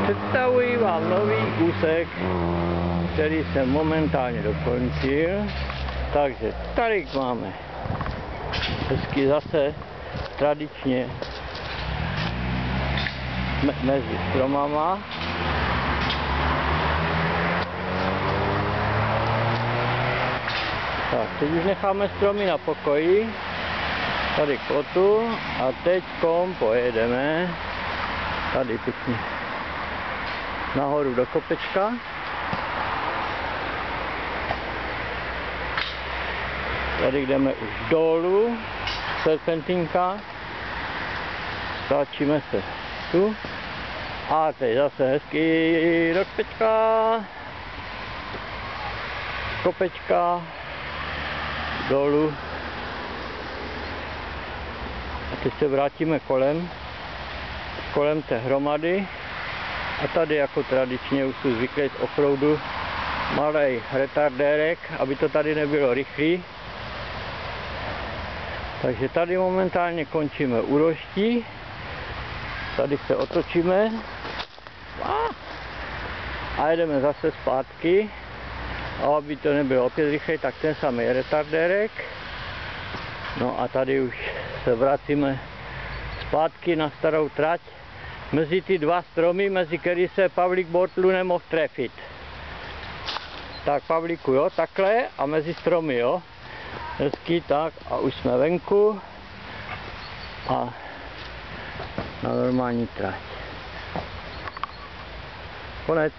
Představuji vám nový úsek, který jsem momentálně dokončil. Takže tady máme hezky zase tradičně mezi stromama. Tak, teď už necháme stromy na pokoji, tady k plotu a teďkom pojedeme tady pěkně nahoru do kopečka. Tady jdeme už dolů, serpentinka, stáčíme se tu a teď zase hezky do kopečka, dolů a teď se vrátíme kolem té hromady a tady jako tradičně už jsou zvyklí z offroadu malý retardérek, aby to tady nebylo rychlý. Takže tady momentálně končíme úroští, tady se otočíme a jedeme zase zpátky. A aby to nebylo opět rychle, tak ten samý retardérek. No a tady už se vracíme zpátky na starou trať mezi ty dva stromy, mezi který se Pavlík Bortlu nemohl trefit. Tak Pavlíku, jo, takhle a mezi stromy, jo. Hezky, tak a už jsme venku a na normální trať. Konec.